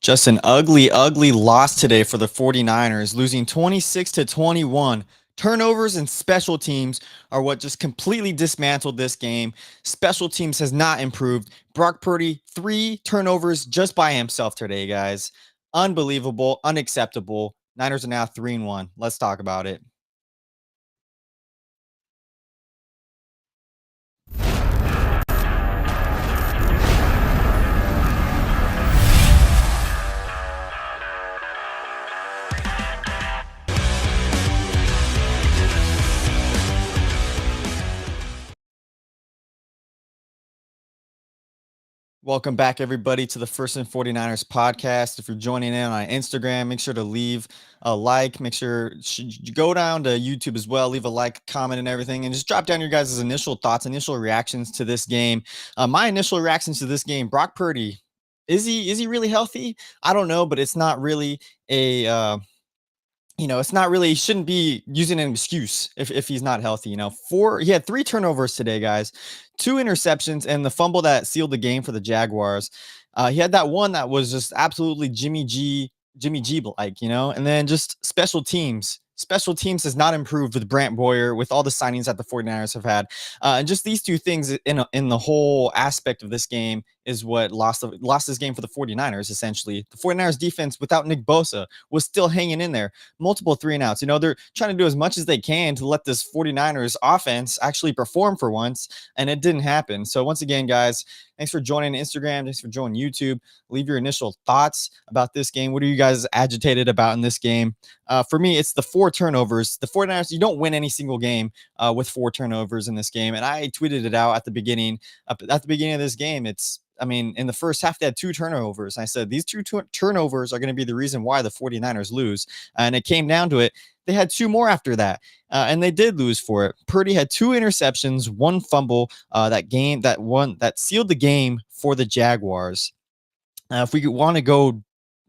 Just an ugly, ugly loss today for the 49ers, losing 26 to 21. Turnovers and special teams are what just completely dismantled this game. Special teams has not improved. Brock Purdy, 3 turnovers just by himself today, guys. Unbelievable, unacceptable. Niners are now 3-1. Let's talk about it. Welcome back, everybody, to the First and 49ers podcast. If you're joining in on Instagram, make sure to leave a like. Make sure you go down to YouTube as well, leave a like, comment, and everything, and just drop down your guys' initial thoughts, initial reactions to this game. My initial reactions to this game: Brock Purdy, is he really healthy? I don't know, but it's not really a it's not really, he shouldn't be using an excuse if he's not healthy. He had 3 turnovers today, guys, 2 interceptions, and the fumble that sealed the game for the Jaguars. He had that one that was just absolutely Jimmy G like, and then just special teams. Special teams has not improved with Brant Boyer, with all the signings that the 49ers have had. And just these two things in the whole aspect of this game is what lost this game for the 49ers, essentially. The 49ers defense without Nick Bosa was still hanging in there. Multiple 3-and-outs. They're trying to do as much as they can to let this 49ers offense actually perform for once, and it didn't happen. So once again, guys, thanks for joining Instagram. Thanks for joining YouTube. Leave your initial thoughts about this game. What are you guys agitated about in this game? For me, it's the 4 turnovers. The 49ers, you don't win any single game with 4 turnovers in this game. And I tweeted it out at the beginning. At the beginning of this game, in the first half, they had 2 turnovers. I said these two turnovers are going to be the reason why the 49ers lose. And it came down to it. They had 2 more after that, and they did lose for it. Purdy had 2 interceptions, 1 fumble that sealed the game for the Jaguars. If we want to go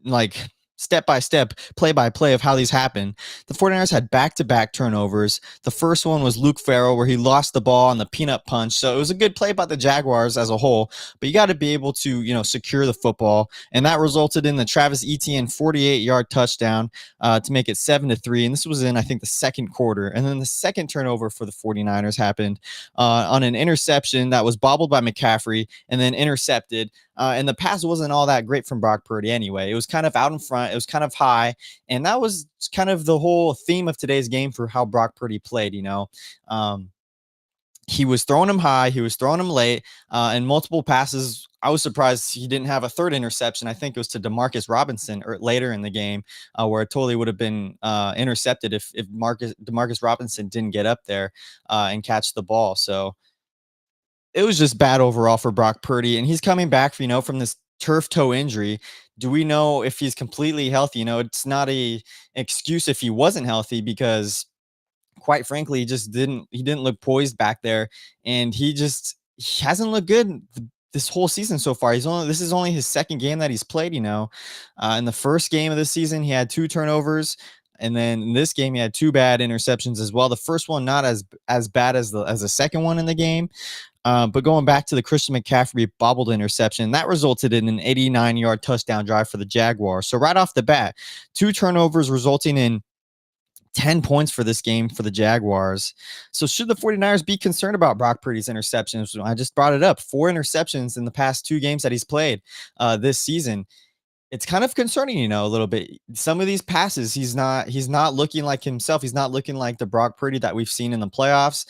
like step by step, play by play of how these happen, the 49ers had back-to-back turnovers. The first one was Luke Farrell, where he lost the ball on the peanut punch. So it was a good play by the Jaguars as a whole, but you got to be able to, secure the football. And that resulted in the Travis Etienne 48-yard touchdown to make it 7-3. And this was in, I think, the second quarter. And then the second turnover for the 49ers happened on an interception that was bobbled by McCaffrey and then intercepted. And the pass wasn't all that great from Brock Purdy anyway. It was kind of out in front. It was kind of high. And that was kind of the whole theme of today's game for how Brock Purdy played. He was throwing him high. He was throwing him late, and multiple passes. I was surprised he didn't have a third interception. I think it was to Demarcus Robinson or later in the game, where it totally would have been intercepted if Demarcus Robinson didn't get up there and catch the ball. So it was just bad overall for Brock Purdy, and he's coming back, from this turf toe injury. Do we know if he's completely healthy? It's not a excuse if he wasn't healthy, because quite frankly, he didn't look poised back there, and he hasn't looked good this whole season so far. This is only his second game that he's played. In the first game of the season, he had 2 turnovers. And then in this game, he had 2 bad interceptions as well. The first one not as bad as the second one in the game. But going back to the Christian McCaffrey bobbled interception, that resulted in an 89-yard touchdown drive for the Jaguars. So right off the bat, 2 turnovers resulting in 10 points for this game for the Jaguars. So should the 49ers be concerned about Brock Purdy's interceptions? I just brought it up. 4 interceptions in the past 2 games that he's played this season. It's kind of concerning, a little bit. Some of these passes, he's not looking like himself. He's not looking like the Brock Purdy that we've seen in the playoffs,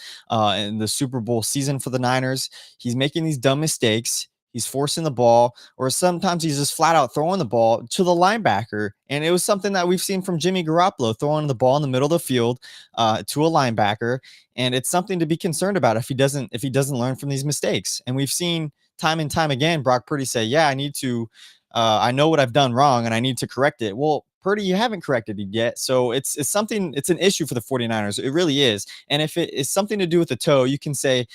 in the Super Bowl season for the Niners. He's making these dumb mistakes. He's forcing the ball, or sometimes he's just flat out throwing the ball to the linebacker. And it was something that we've seen from Jimmy Garoppolo, throwing the ball in the middle of the field to a linebacker. And it's something to be concerned about if he doesn't learn from these mistakes. And we've seen time and time again Brock Purdy say, "Yeah, I know what I've done wrong and I need to correct it." Well, Purdy, you haven't corrected it yet. So it's an issue for the 49ers. It really is. And if it is something to do with the toe, you can say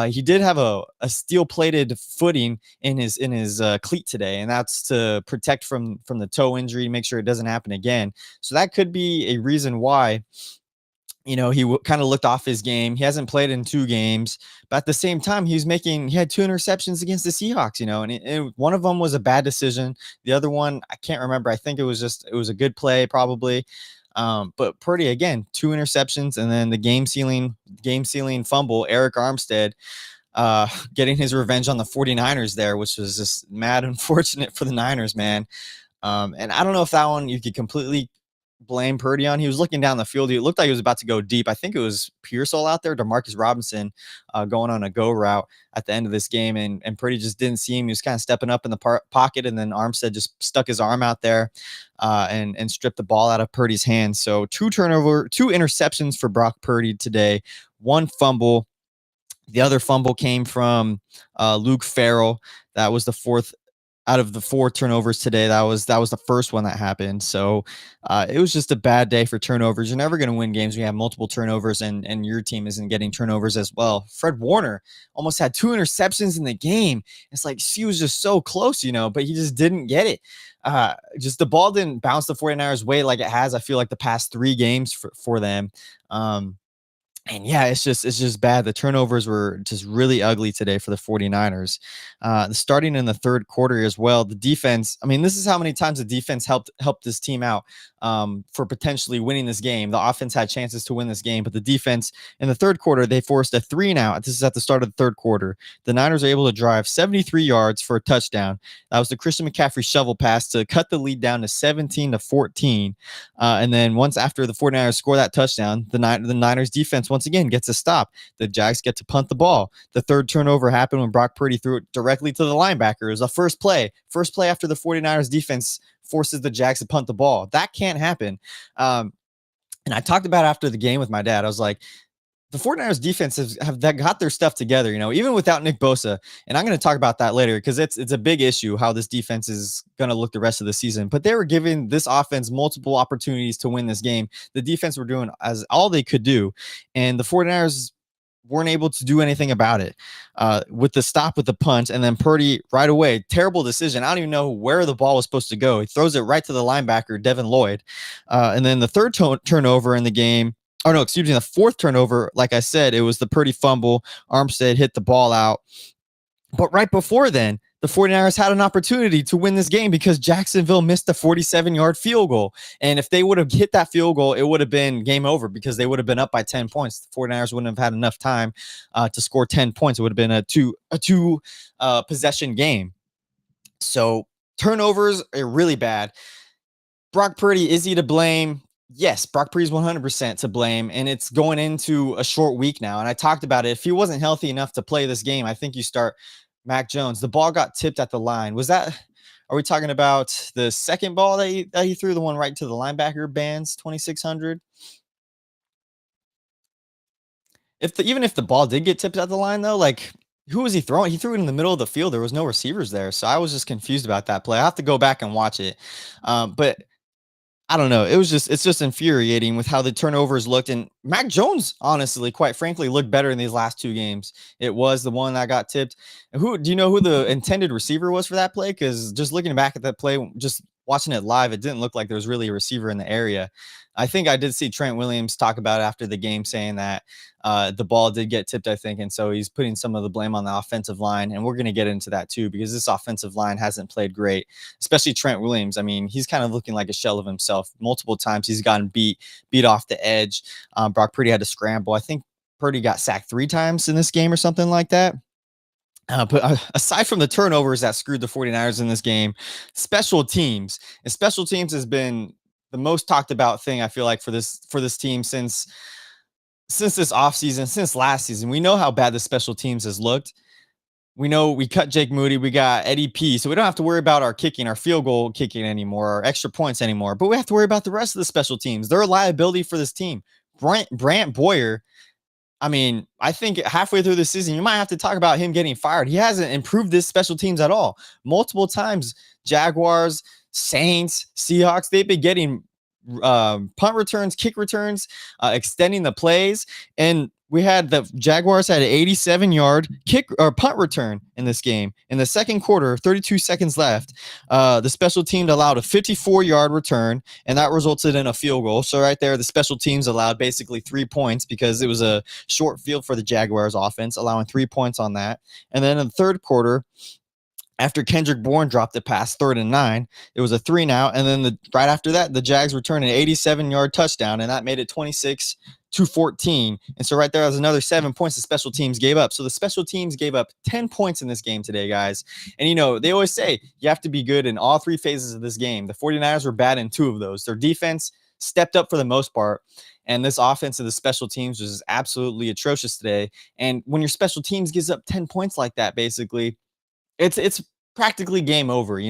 he did have a steel plated footing in his cleat today. And that's to protect from the toe injury, make sure it doesn't happen again. So that could be a reason why He kind of looked off his game. He hasn't played in 2 games, but at the same time, he had 2 interceptions against the Seahawks, one of them was a bad decision. The other one, I can't remember. I think it was a good play, probably. But Purdy, again, 2 interceptions, and then the game sealing fumble, Eric Armstead, getting his revenge on the 49ers there, which was just mad unfortunate for the Niners, man. And I don't know if that one you could completely blame Purdy on. He was looking down the field. It looked like he was about to go deep. I think it was Pearsall out there, Demarcus Robinson, going on a go route at the end of this game, and Purdy just didn't see him. He was kind of stepping up in the pocket, and then Armstead just stuck his arm out there, and stripped the ball out of Purdy's hands. So 2 interceptions for Brock Purdy today, 1 fumble. The other fumble came from Luke Farrell. That was the fourth out of the 4 turnovers today. That was the first one that happened. So it was just a bad day for turnovers. You're never going to win games when you have multiple turnovers, and your team isn't getting turnovers as well. Fred Warner almost had 2 interceptions in the game. It's like he was just so close, but he just didn't get it. Just the ball didn't bounce the 49ers way like it has, I feel like, the past 3 games for them. And yeah, it's just bad. The turnovers were just really ugly today for the 49ers. Starting in the third quarter as well, the defense, I mean, this is how many times the defense helped this team out for potentially winning this game. The offense had chances to win this game, but the defense in the third quarter, they forced a 3-and-out. This is at the start of the third quarter. The Niners are able to drive 73 yards for a touchdown. That was the Christian McCaffrey shovel pass to cut the lead down to 17-14. And then once after the 49ers score that touchdown, the Niners defense once again gets a stop. The Jags get to punt the ball. The third turnover happened when Brock Purdy threw it directly to the linebacker. It was the first play after the 49ers defense forces the Jags to punt the ball. That can't happen. And I talked about after the game with my dad. I was like, the 49ers defense have got their stuff together, even without Nick Bosa. And I'm going to talk about that later because it's a big issue how this defense is going to look the rest of the season. But they were giving this offense multiple opportunities to win this game. The defense were doing as all they could do. And the 49ers weren't able to do anything about it with the stop with the punt. And then Purdy right away, terrible decision. I don't even know where the ball was supposed to go. He throws it right to the linebacker, Devin Lloyd. And then the third turnover in the game, oh no, excuse me, the fourth turnover, like I said, it was the Purdy fumble. Armstead hit the ball out. But right before then, the 49ers had an opportunity to win this game because Jacksonville missed a 47-yard field goal. And if they would have hit that field goal, it would have been game over because they would have been up by 10 points. The 49ers wouldn't have had enough time to score 10 points. It would have been a two possession game. So turnovers are really bad. Brock Purdy, is he to blame? Yes, Brock Purdy's 100% to blame, and it's going into a short week now. And I talked about it. If he wasn't healthy enough to play this game, I think you start Mac Jones. The ball got tipped at the line. Are we talking about the second ball that he threw, the one right to the linebacker bands, 2,600? Even if the ball did get tipped at the line, though, like, who was he throwing? He threw it in the middle of the field. There was no receivers there. So I was just confused about that play. I have to go back and watch it. But I don't know. It's just infuriating with how the turnovers looked. And Mac Jones, honestly, quite frankly, looked better in these last 2 games. It was the one that got tipped. And do you know who the intended receiver was for that play? Because just looking back at that play, just watching it live, it didn't look like there was really a receiver in the area. I think I did see Trent Williams talk about it after the game, saying that the ball did get tipped, I think. And so he's putting some of the blame on the offensive line. And we're going to get into that too, because this offensive line hasn't played great, especially Trent Williams. I mean, he's kind of looking like a shell of himself. Multiple times he's gotten beat off the edge. Brock Purdy had to scramble. I think Purdy got sacked 3 times in this game or something like that. But aside from the turnovers that screwed the 49ers in this game, special teams has been the most talked about thing, I feel like, for this team since this offseason, since last season. We know how bad the special teams has looked. We know we cut Jake Moody. We got Eddie P. So we don't have to worry about our kicking, our field goal kicking anymore, our extra points anymore. But we have to worry about the rest of the special teams. They're a liability for this team. Brant Boyer, I mean, I think halfway through the season, you might have to talk about him getting fired. He hasn't improved this special teams at all. Multiple times, Jaguars, Saints, Seahawks, they've been getting punt returns, kick returns, extending the plays. And we had the Jaguars had an 87-yard kick or punt return in this game. In the second quarter, 32 seconds left, the special teams allowed a 54-yard return, and that resulted in a field goal. So right there, the special teams allowed basically 3 points because it was a short field for the Jaguars offense, allowing 3 points on that. And then in the third quarter, after Kendrick Bourne dropped it past 3rd and 9, it was a 3 and out. And then right after that, the Jags returned an 87-yard touchdown, and that made it 26-14. And so right there was another 7 points the special teams gave up. So the special teams gave up 10 points in this game today, guys. And, they always say you have to be good in all three phases of this game. The 49ers were bad in two of those. Their defense stepped up for the most part. And this offense of the special teams was absolutely atrocious today. And when your special teams gives up 10 points like that, basically, it's practically game over.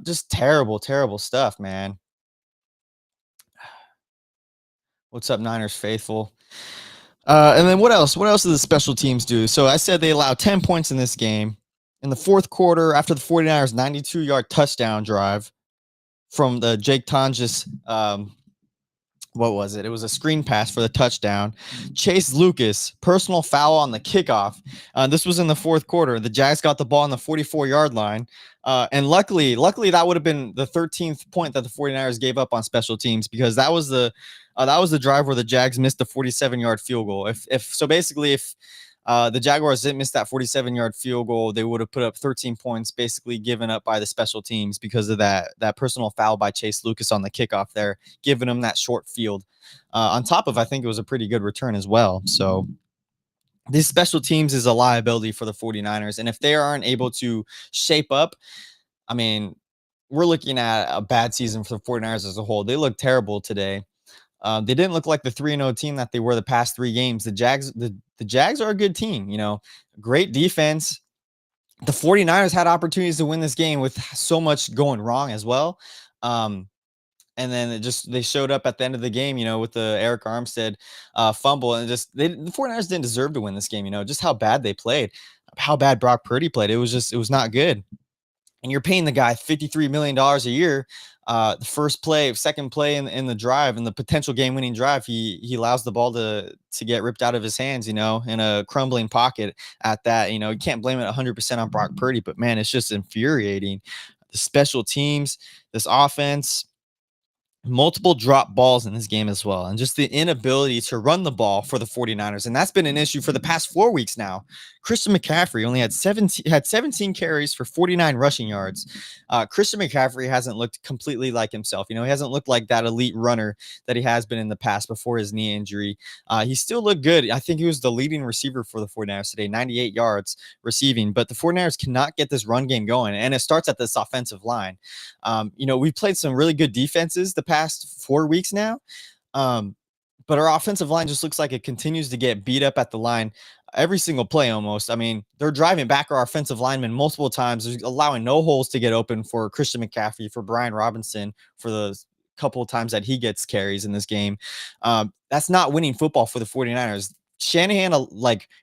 Just terrible, terrible stuff, man. What's up, Niners faithful? And then what else? What else do the special teams do? So I said they allowed 10 points in this game. In the fourth quarter, after the 49ers 92-yard touchdown drive from the Jake Tonjes, what was it? It was a screen pass for the touchdown. Chase Lucas, personal foul on the kickoff. This was in the fourth quarter. The Jags got the ball on the 44-yard line. And luckily, that would have been the 13th point that the 49ers gave up on special teams, because that was the drive where the Jags missed the 47-yard field goal. If the Jaguars didn't miss that 47-yard field goal, they would have put up 13 points, basically given up by the special teams because of that personal foul by Chase Lucas on the kickoff there, giving them that short field. On top of, I think it was a pretty good return as well. So these special teams is a liability for the 49ers. And if they aren't able to shape up, I mean, we're looking at a bad season for the 49ers as a whole. They look terrible today. They didn't look like the 3-0 team that they were the past 3 games. The Jags are a good team, great defense. The 49ers had opportunities to win this game with so much going wrong as well. And then they showed up at the end of the game, with the Eric Armstead fumble, and the 49ers didn't deserve to win this game, just how bad they played, how bad Brock Purdy played. It was not good. And you're paying the guy $53 million a year. The second play in the drive, in the potential game-winning drive, he allows the ball to get ripped out of his hands, in a crumbling pocket at that. You can't blame it 100% on Brock Purdy, but man, it's just infuriating. The special teams, this offense, multiple drop balls in this game as well, and just the inability to run the ball for the 49ers. And that's been an issue for the past 4 weeks now. Christian McCaffrey only had 17 carries for 49 rushing yards. Christian McCaffrey hasn't looked completely like himself. He hasn't looked like that elite runner that he has been in the past before his knee injury. He still looked good. I think he was the leading receiver for the 49ers today, 98 yards receiving. But the 49ers cannot get this run game going, and it starts at this offensive line. We've played some really good defenses the past 4 weeks now. But our offensive line just looks like it continues to get beat up at the line every single play almost. I mean, they're driving back our offensive linemen multiple times. They're allowing no holes to get open for Christian McCaffrey, for Brian Robinson, for the couple of times that he gets carries in this game. That's not winning football for the 49ers. Shanahan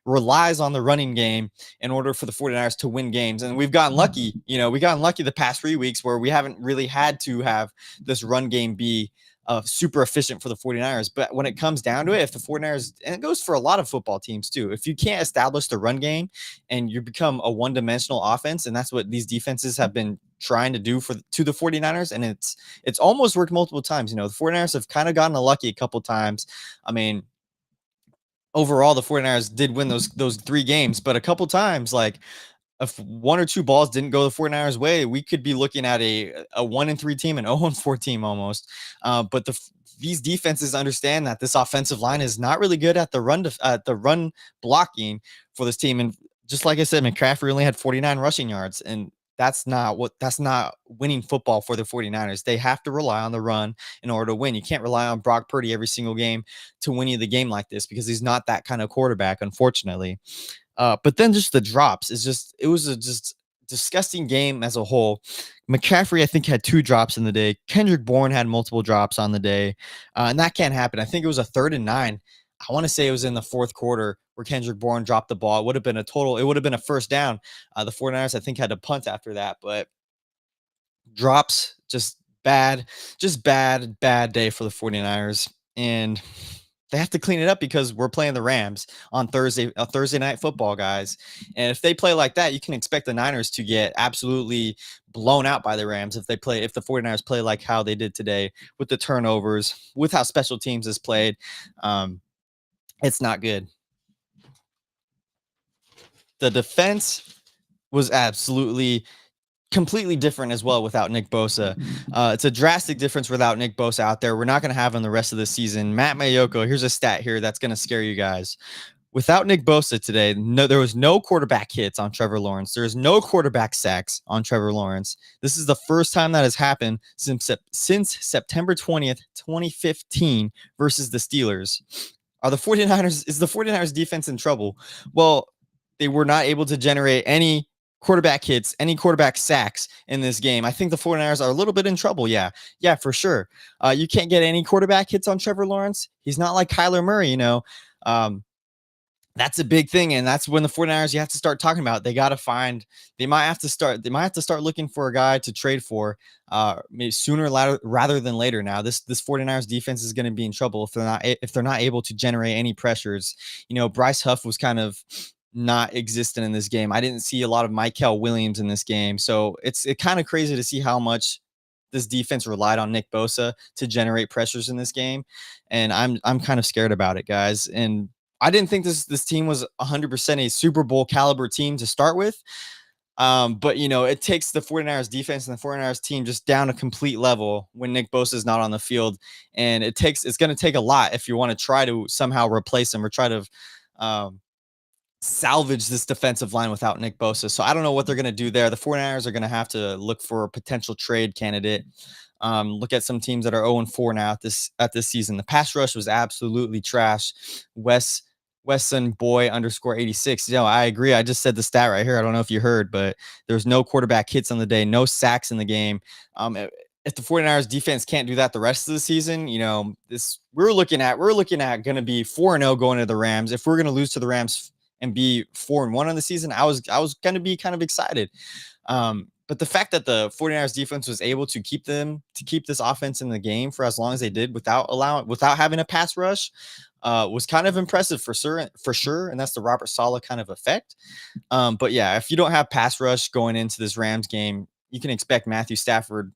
relies on the running game in order for the 49ers to win games. And we've gotten lucky. The past 3 weeks where we haven't really had to have this run game be super efficient for the 49ers. But when it comes down to it, if the 49ers, and it goes for a lot of football teams too, if you can't establish the run game and you become a one-dimensional offense, and that's what these defenses have been trying to do to the 49ers, and it's almost worked multiple times. The 49ers have kind of gotten lucky a couple times. I mean, overall, the 49ers did win those 3 games, but a couple times, if 1 or 2 balls didn't go the 49ers way, we could be looking at a 1-3 team, an 0-4 team almost. But these defenses understand that this offensive line is not really good at the run blocking for this team. And just like I said, McCaffrey only had 49 rushing yards, and that's not winning football for the 49ers. They have to rely on the run in order to win. You can't rely on Brock Purdy every single game to win you the game like this, because he's not that kind of quarterback, unfortunately. But then just the drops it was a just disgusting game as a whole. McCaffrey, I think, had 2 drops in the day. Kendrick Bourne had multiple drops on the day. And that can't happen. I think it was a 3rd and 9. I want to say it was in the fourth quarter where Kendrick Bourne dropped the ball. It would have been a first down. The 49ers, I think, had to punt after that, but drops, just bad day for the 49ers. And they have to clean it up because we're playing the Rams on Thursday night football, guys. And if they play like that, you can expect the Niners to get absolutely blown out by the Rams if the 49ers play like how they did today with the turnovers, with how special teams is played. It's not good. The defense was absolutely completely different as well without Nick Bosa. It's a drastic difference without Nick Bosa out there. We're not going to have him the rest of the season. Matt Mayoko, here's a stat here that's going to scare you guys. Without Nick Bosa today, there was no quarterback hits on Trevor Lawrence. There's no quarterback sacks on Trevor Lawrence. This is the first time that has happened since September 20th, 2015 versus the Steelers. Is the 49ers defense in trouble? Well, they were not able to generate any quarterback hits, any quarterback sacks in this game. I think the 49ers are a little bit in trouble. Yeah, for sure. You can't get any quarterback hits on Trevor Lawrence. He's not like Kyler Murray, you know. That's a big thing, and that's when the 49ers you have to start talking about. They might have to start looking for a guy to trade for maybe sooner rather than later. Now this 49ers defense is going to be in trouble if they're not able to generate any pressures. You know, Bryce Huff was kind of not existent in this game. I didn't see a lot of Michael Williams in this game, so it's kind of crazy to see how much this defense relied on Nick Bosa to generate pressures in this game, and I'm kind of scared about it, guys. And I didn't think this team was 100% a Super Bowl caliber team to start with. But, you know, it takes the 49ers defense and the 49ers team just down a complete level when Nick Bosa is not on the field. And it's going to take a lot if you want to try to somehow replace him or try to salvage this defensive line without Nick Bosa. So I don't know what they're going to do there. The 49ers are going to have to look for a potential trade candidate. Look at some teams that are 0-4 now at this season. The pass rush was absolutely trash. Wesson Boy _86. You know, I agree. I just said the stat right here. I don't know if you heard, but there's no quarterback hits on the day, no sacks in the game. If the 49ers defense can't do that the rest of the season, you know, we're looking at going to be 4-0 going to the Rams. If we're going to lose to the Rams and be 4-1 on the season, I was going to be kind of excited. But the fact that the 49ers defense was able to keep this offense in the game for as long as they did without having a pass rush was kind of impressive for sure. And that's the Robert Saleh kind of effect. But yeah, if you don't have pass rush going into this Rams game, you can expect Matthew Stafford,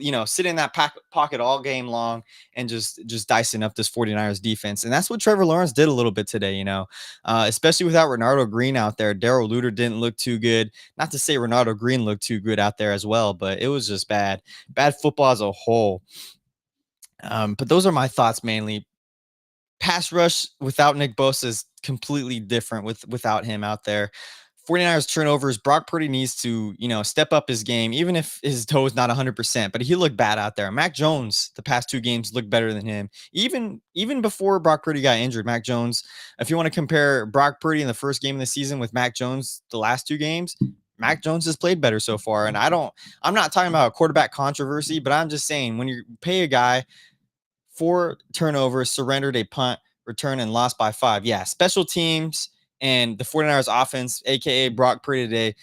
you know, sit in that pocket all game long and just dicing up this 49ers defense. And that's what Trevor Lawrence did a little bit today, you know, especially without Ronaldo Green out there. Darrell Luter didn't look too good. Not to say Ronaldo Green looked too good out there as well, but it was just bad football as a whole. But those are my thoughts mainly. Pass rush without Nick Bosa is completely different without him out there. 49ers turnovers, Brock Purdy needs to, you know, step up his game, even if his toe is not 100%, but he looked bad out there. Mac Jones, the past 2 games looked better than him. Even before Brock Purdy got injured, Mac Jones, if you want to compare Brock Purdy in the first game of the season with Mac Jones the last 2 games, Mac Jones has played better so far. And I'm not talking about a quarterback controversy, but I'm just saying when you pay a guy 4 turnovers, surrendered a punt, return, and lost by 5. Yeah, special teams and the 49ers offense, aka Brock Purdy today,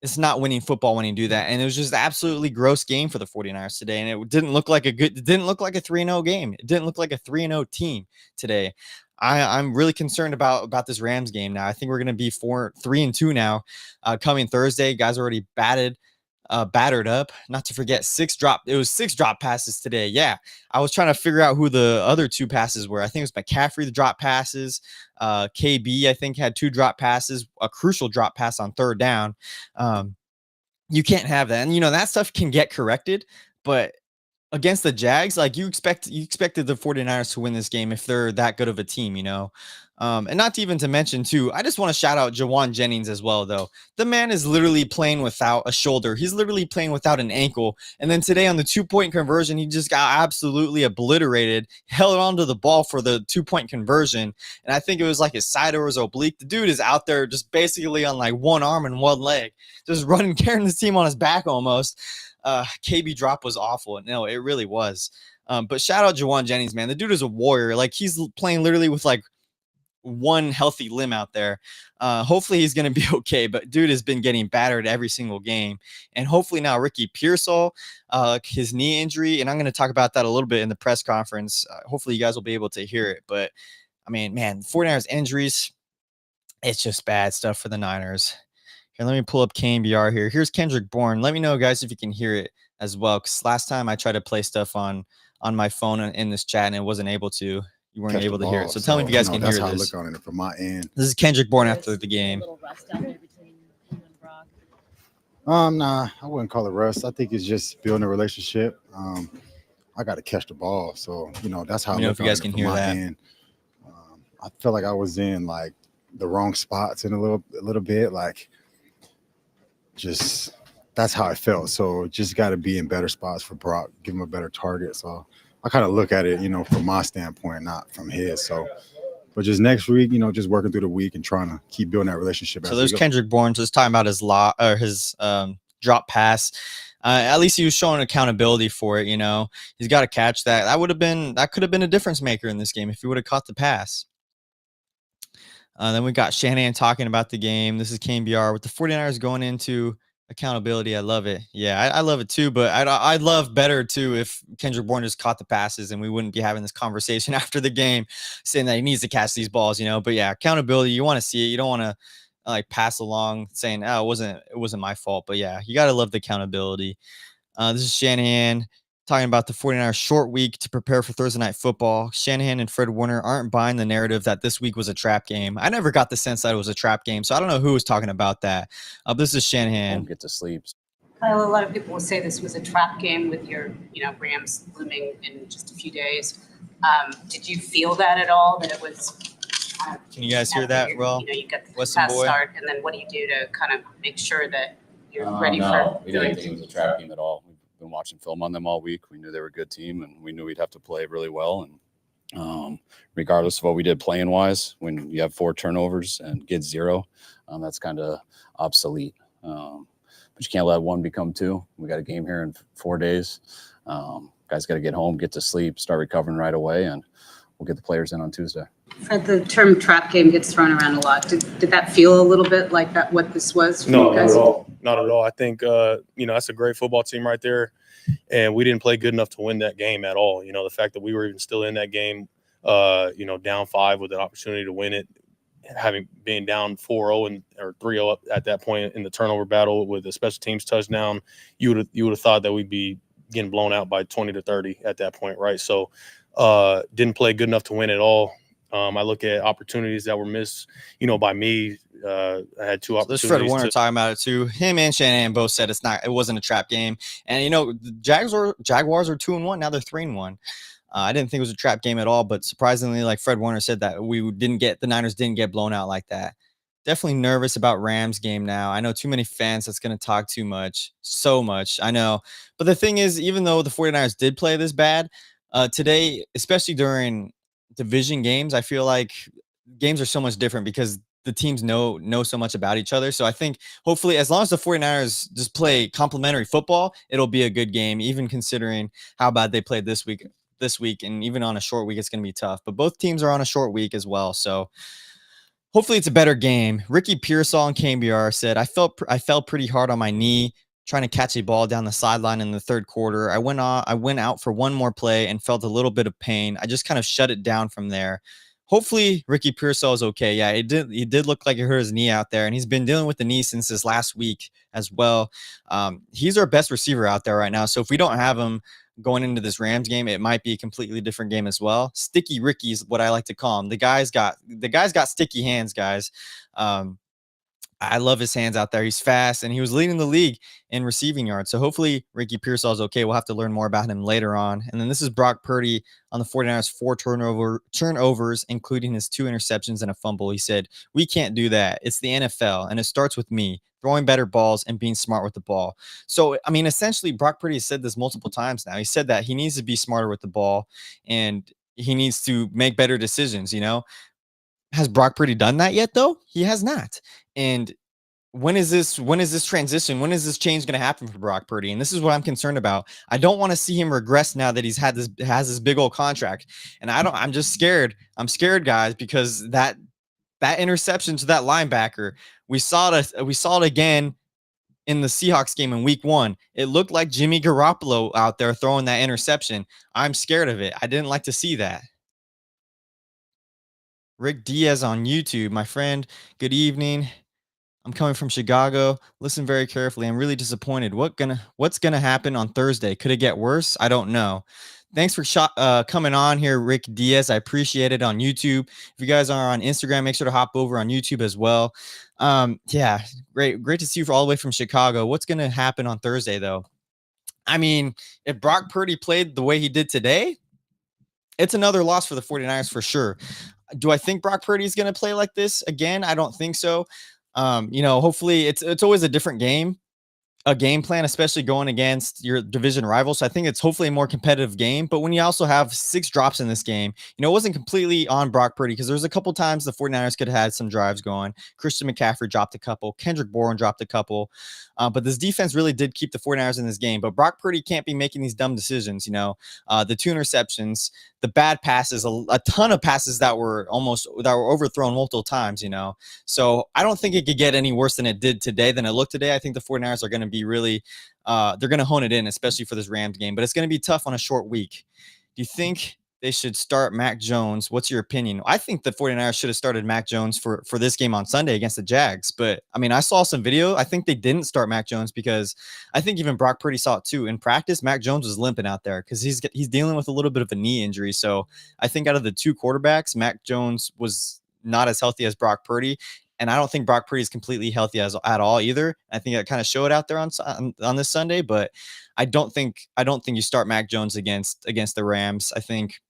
it's not winning football when you do that. And it was just absolutely gross game for the 49ers today. And it didn't look like a 3-0 game. It didn't look like a 3-0 team today. I'm really concerned about this Rams game now. I think we're going to be 3-2 now coming Thursday. Guys already battered up. Not to forget 6 drop passes today. Yeah, I was trying to figure out who the other 2 passes were. I think it was McCaffrey, the drop passes. KB, I think, had 2 drop passes, a crucial drop pass on 3rd down. You can't have that. And, you know, that stuff can get corrected, but against the Jags, like you expected the 49ers to win this game if they're that good of a team, you know. And not even to mention too, I just want to shout out Jawan Jennings as well, though. The man is literally playing without a shoulder. He's literally playing without an ankle. And then today on the 2-point conversion, he just got absolutely obliterated, held onto the ball for the 2-point conversion. And I think it was like his side or his oblique. The dude is out there just basically on like one arm and one leg, just running, carrying this team on his back almost. KB drop was awful. No, it really was. But shout out Jawan Jennings, man. The dude is a warrior. Like he's playing literally with like one healthy limb out there. Hopefully he's going to be okay, but dude has been getting battered every single game. And hopefully now Ricky Pearsall, his knee injury, and I'm going to talk about that a little bit in the press conference. Hopefully you guys will be able to hear it. But I mean, man, 49ers injuries, it's just bad stuff for the Niners. Here, let me pull up KBR here. Here's Kendrick Bourne. Let me know, guys, if you can hear it as well. Because last time I tried to play stuff on my phone in this chat and it wasn't able to. You weren't able to hear it. So tell me if you guys can hear this. That's how I look on it from my end. This is Kendrick Bourne after the game. Nah, I wouldn't call it rust. I think it's just building a relationship. I got to catch the ball, so that's how I look if you guys can hear that. End. I felt like I was in like the wrong spots in a little bit, like just that's how I felt. So just got to be in better spots for Brock, give him a better target. So I kind of look at it, from my standpoint, not from his. So, but just next week, just working through the week and trying to keep building that relationship. So there's Kendrick Bourne just talking about his drop pass. At least he was showing accountability for it. He's got to catch that. That could have been a difference maker in this game if he would have caught the pass. Then we got Shanahan talking about the game. This is KBR with the 49ers going into accountability. I love it. Yeah, I love it too, but I'd love better too if Kendrick Bourne just caught the passes and we wouldn't be having this conversation after the game saying that he needs to catch these balls, But yeah, accountability, you want to see it. You don't want to like pass along saying, oh, it wasn't my fault. But yeah, you got to love the accountability. This is Shanahan talking about the 49ers short week to prepare for Thursday Night Football. Shanahan and Fred Warner aren't buying the narrative that this week was a trap game. I never got the sense that it was a trap game, so I don't know who was talking about that. This is Shanahan. Get to sleep. Kyle, a lot of people will say this was a trap game with your, Rams looming in just a few days. Did you feel that at all? That it was? Can you guys hear that? Well, you get the fast start, and then what do you do to kind of make sure that you're ready for? We didn't think it was a trap game at all. Been watching film on them all week. We knew they were a good team, and we knew we'd have to play really well. And regardless of what we did playing wise, when you have 4 turnovers and get 0, that's kind of obsolete. But you can't let 1 become 2. We got a game here in 4 days. Guys got to get home, get to sleep, start recovering right away, and we'll get the players in on Tuesday. Fred, the term trap game gets thrown around a lot. Did that feel a little bit like that? What this was? No, not at all. Not at all. I think that's a great football team right there, and we didn't play good enough to win that game at all. The fact that we were even still in that game, down 5 with an opportunity to win it, having been down 4-0 or 3-0 up at that point in the turnover battle with a special teams touchdown, you would have thought that we'd be getting blown out by 20 to 30 at that point, right? So, didn't play good enough to win at all. I look at opportunities that were missed, by me. I had 2 opportunities. This Fred Warner talking about it too. Him and Shanahan both said it wasn't a trap game. And the Jaguars are 2-1. Now they're 3-1. I didn't think it was a trap game at all, but surprisingly, like Fred Warner said, that the Niners didn't get blown out like that. Definitely nervous about Rams game now. I know too many fans that's going to talk too much, so much. I know. But the thing is, even though the 49ers did play this bad today, especially during division games, I feel like games are so much different because the teams know so much about each other. So I think hopefully as long as the 49ers just play complementary football, it'll be a good game, even considering how bad they played this week. And even on a short week, it's going to be tough. But both teams are on a short week as well. So hopefully it's a better game. Ricky Pearsall and KBR said, I fell pretty hard on my knee trying to catch a ball down the sideline in the third quarter. I went out for one more play and felt a little bit of pain. I just kind of shut it down from there. Hopefully Ricky Pearsall is okay. Yeah, he did look like he hurt his knee out there, and he's been dealing with the knee since this last week as well. He's our best receiver out there right now. So if we don't have him going into this Rams game, it might be a completely different game as well. Sticky Ricky is what I like to call him. The guy's got sticky hands, guys. I love his hands out there. He's fast, and he was leading the league in receiving yards. So hopefully Ricky Pearsall is okay. We'll have to learn more about him later on. And then this is Brock Purdy on the 49ers, 4 turnovers, including his 2 interceptions and a fumble. He said, we can't do that. It's the NFL, and it starts with me throwing better balls and being smart with the ball. So, I mean, essentially, Brock Purdy has said this multiple times now. He said that he needs to be smarter with the ball, and he needs to make better decisions, Has Brock Purdy done that yet, though? He has not. And when is this transition? When is this change going to happen for Brock Purdy? And this is what I'm concerned about. I don't want to see him regress now that has this big old contract. And I'm just scared. I'm scared, guys, because that that interception to that linebacker. We saw it again in the Seahawks game in week 1. It looked like Jimmy Garoppolo out there throwing that interception. I'm scared of it. I didn't like to see that. Rick Diaz on YouTube, my friend, good evening. I'm coming from Chicago. Listen very carefully. I'm really disappointed. What's gonna happen on Thursday? Could it get worse? I don't know. Thanks for coming on here, Rick Diaz. I appreciate it on YouTube. If you guys are on Instagram, make sure to hop over on YouTube as well. Yeah, great to see you all the way from Chicago. What's gonna happen on Thursday, though? I mean, if Brock Purdy played the way he did today, it's another loss for the 49ers for sure. Do I think Brock Purdy is going to play like this again? I don't think so. Hopefully it's always a different game plan, especially going against your division rivals. So I think it's hopefully a more competitive game. But when you also have 6 drops in this game, it wasn't completely on Brock Purdy because there's a couple times the 49ers could have had some drives going. Christian McCaffrey dropped a couple. Kendrick Bourne dropped a couple. But this defense really did keep the 49ers in this game. But Brock Purdy can't be making these dumb decisions, the 2 interceptions, the bad passes, a ton of passes that were overthrown multiple times, So I don't think it could get any worse than it did today, than it looked today. I think the 49ers are going to be really, they're going to hone it in, especially for this Rams game. But it's going to be tough on a short week. Do you think they should start Mac Jones? What's your opinion? I think the 49ers should have started Mac Jones for this game on Sunday against the Jags. But, I mean, I saw some video. I think they didn't start Mac Jones because I think even Brock Purdy saw it too. In practice, Mac Jones was limping out there because he's dealing with a little bit of a knee injury. So I think out of the 2 quarterbacks, Mac Jones was not as healthy as Brock Purdy. And I don't think Brock Purdy is completely healthy at all either. I think that kind of showed out there on this Sunday, but I don't think you start Mac Jones against the Rams. I think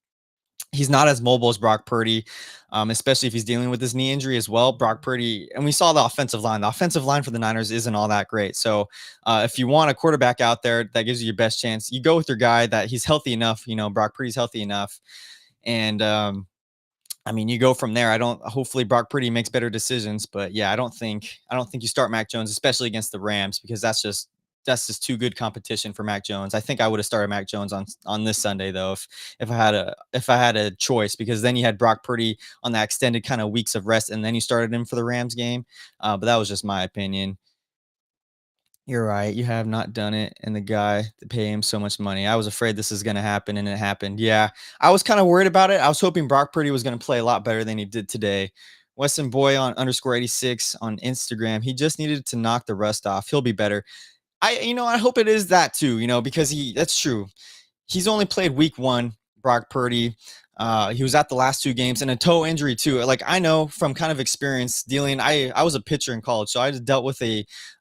he's not as mobile as Brock Purdy, especially if he's dealing with his knee injury as well. Brock Purdy, and we saw the offensive line. The offensive line for the Niners isn't all that great. So if you want a quarterback out there that gives you your best chance, you go with your guy that he's healthy enough. Brock Purdy's healthy enough. And I mean, you go from there. Hopefully Brock Purdy makes better decisions, but yeah, I don't think you start Mac Jones, especially against the Rams, because that's just too good competition for Mac Jones. I think I would have started Mac Jones on this Sunday though, if I had a choice, because then you had Brock Purdy on that extended kind of weeks of rest, and then you started him for the Rams game. But that was just my opinion. You're right. You have not done it. And the guy to pay him so much money. I was afraid this is going to happen, and it happened. Yeah. I was kind of worried about it. I was hoping Brock Purdy was going to play a lot better than he did today. Weston Boy on _86 on Instagram. He just needed to knock the rust off. He'll be better. I hope it is that too, because that's true. He's only played week 1, Brock Purdy. He was at the last 2 games, and a toe injury too. Like, I know from kind of experience dealing, I was a pitcher in college, so I just dealt with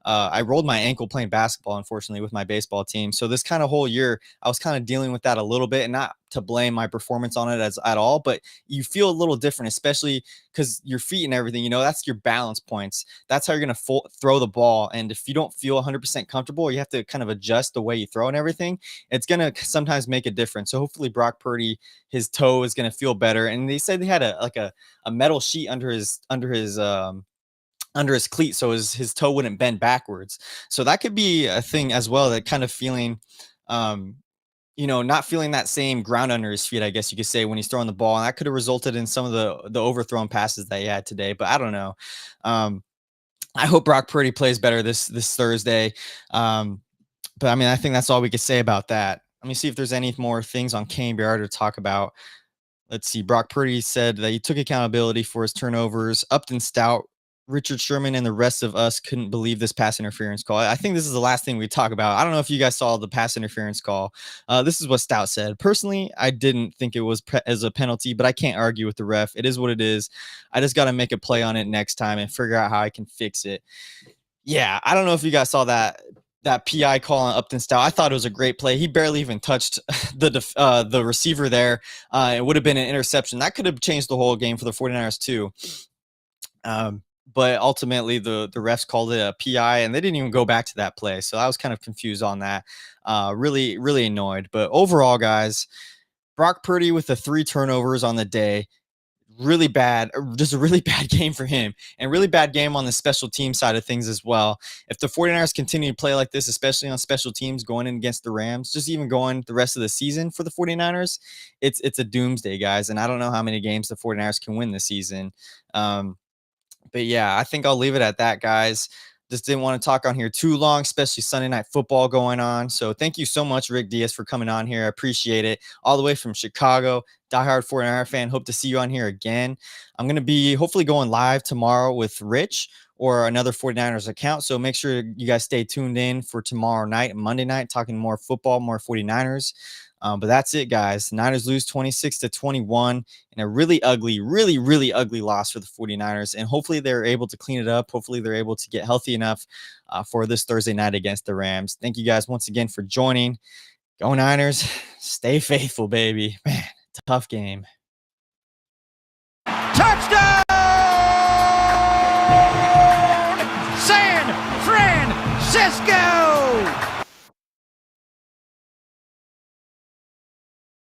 I rolled my ankle playing basketball, unfortunately, with my baseball team. So this kind of whole year, I was kind of dealing with that a little bit, and not to blame my performance on it at all, but you feel a little different, especially because your feet and everything, that's your balance points. That's how you're going to throw the ball. And if you don't feel 100% comfortable, you have to kind of adjust the way you throw and everything. It's going to sometimes make a difference. So hopefully Brock Purdy, his toe is going to feel better. And they said they had a metal sheet under his cleat, so his toe wouldn't bend backwards. So that could be a thing as well, that kind of feeling, not feeling that same ground under his feet, I guess you could say, when he's throwing the ball. And that could have resulted in some of the overthrown passes that he had today. But I don't know. I hope Brock Purdy plays better this Thursday. But I mean, I think that's all we could say about that. Let me see if there's any more things on Kane Beard to talk about. Let's see. Brock Purdy said that he took accountability for his turnovers. Upton Stout, Richard Sherman, and the rest of us couldn't believe this pass interference call. I think this is the last thing we talk about. I don't know if you guys saw the pass interference call. This is what Stout said. Personally, I didn't think it was as a penalty, but I can't argue with the ref. It is what it is. I just got to make a play on it next time and figure out how I can fix it. Yeah, I don't know if you guys saw that PI call on Upton Stout. I thought it was a great play. He barely even touched the receiver there. It would have been an interception. That could have changed the whole game for the 49ers too. But ultimately the refs called it a PI, and they didn't even go back to that play. So I was kind of confused on that. Really, really annoyed. But overall, guys, Brock Purdy with the 3 turnovers on the day, really bad, just a really bad game for him, and really bad game on the special team side of things as well. If the 49ers continue to play like this, especially on special teams going in against the Rams, just even going the rest of the season for the 49ers, it's a doomsday, guys. And I don't know how many games the 49ers can win this season. But yeah, I think I'll leave it at that, guys. Just didn't want to talk on here too long, especially Sunday night football going on. So thank you so much, Rick Diaz, for coming on here. I appreciate it. All the way from Chicago, diehard 49er fan. Hope to see you on here again. I'm going to be hopefully going live tomorrow with Rich or another 49ers account. So make sure you guys stay tuned in for tomorrow night and Monday night, talking more football, more 49ers. But that's it, guys. Niners lose 26-21 in a really ugly, really ugly loss for the 49ers. And hopefully they're able to clean it up. Hopefully they're able to get healthy enough for this Thursday night against the Rams. Thank you guys once again for joining. Go Niners. Stay faithful, baby. Man, tough game. Touchdown! San Francisco!